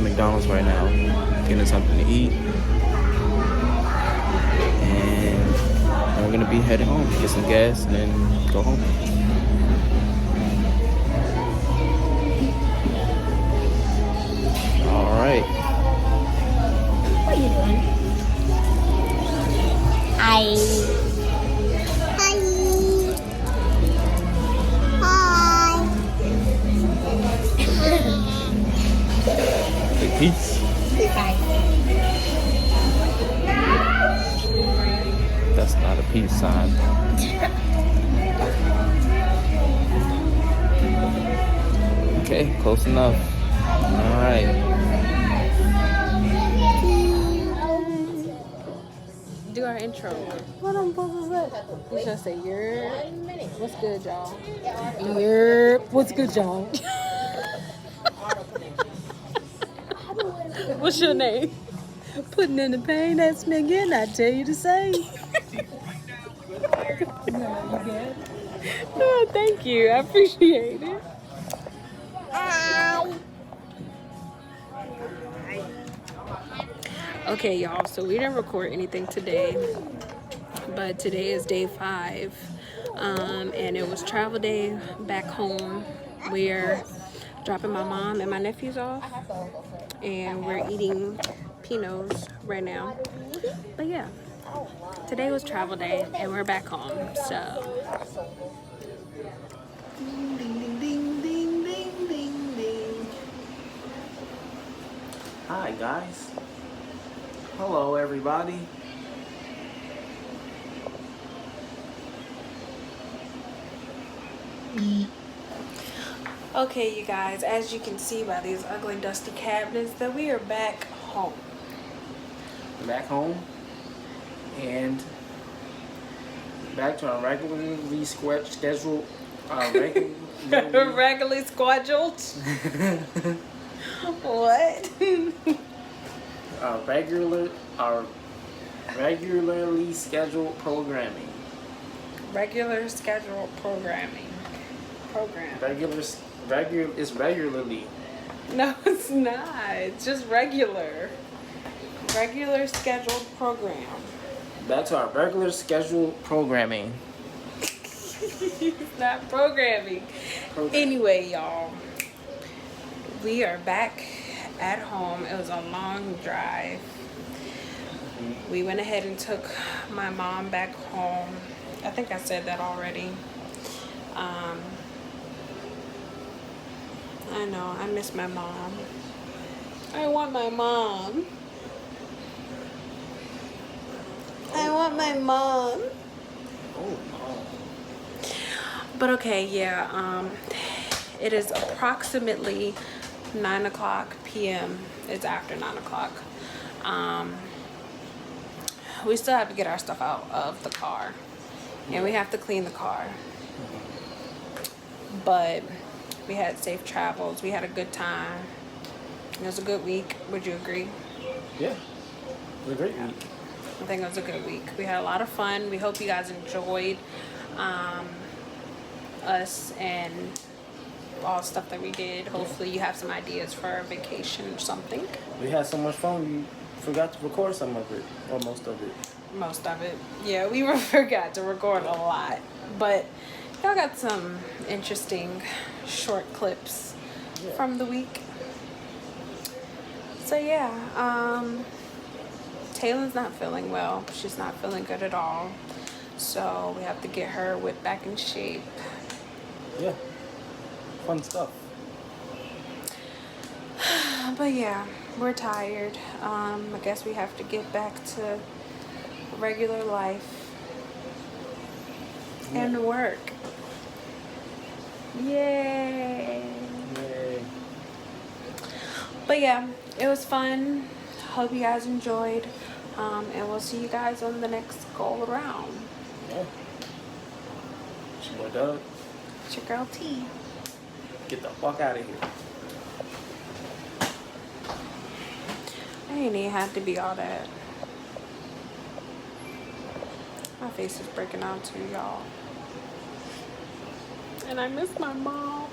McDonald's right now, getting something to eat. And we're gonna be heading home, get some gas, and then go home. All right. What are you doing? Hi. Big peace. Hi. That's not a peace sign. Okay, close enough. All right. Do our intro. What I'm supposed to say? We should say, what's good, y'all? What's good, y'all? What's your name? Putting in the pain, that's me again. I tell you the same. Oh, thank you. I appreciate it. Okay, y'all. So we didn't record anything today, but today is day 5, and it was travel day back home. We're dropping my mom and my nephews off, and we're eating Pinots right now. But yeah, today was travel day, and we're back home. So, ding ding ding ding ding ding ding. Hi guys. Hello everybody. Okay, you guys, as you can see by these ugly dusty cabinets, that we are back home. Back home and back to our regularly scheduled Regularly scheduled. What? our regularly scheduled programming. Regular scheduled programming. It's regularly. No, it's not. It's just regular. Regular scheduled program. Back to our regular scheduled programming. It's not programming. Anyway, y'all, we are back at home. It was a long drive. We went ahead and took my mom back home. I think I said that already. I know, I miss my mom. I want my mom. I want my mom. Oh no. But okay, yeah, it is approximately 9 o'clock p.m. It's after 9 o'clock. We still have to get our stuff out of the car, and we have to clean the car. But we had safe travels. We had a good time. It was a good week. Would you agree? Yeah. It was a great week. I think it was a good week. We had a lot of fun. We hope you guys enjoyed us and all the stuff that we did. Hopefully you have some ideas for a vacation or something. We had so much fun we forgot to record some of it, or most of it. Most of it. Yeah, we forgot to record a lot. But y'all got some interesting short clips from the week. So yeah, Taylor's not feeling well. She's not feeling good at all. So we have to get her whipped back in shape. Yeah. Fun stuff. But yeah, we're tired. I guess we have to get back to regular life and work. Yay! Yay. But yeah, it was fun. Hope you guys enjoyed. And we'll see you guys on the next go around. Yeah. It's your boy Doug. It's your girl T. Get the fuck out of here. I ain't even have to be all that. My face is breaking out too, y'all. And I miss my mom.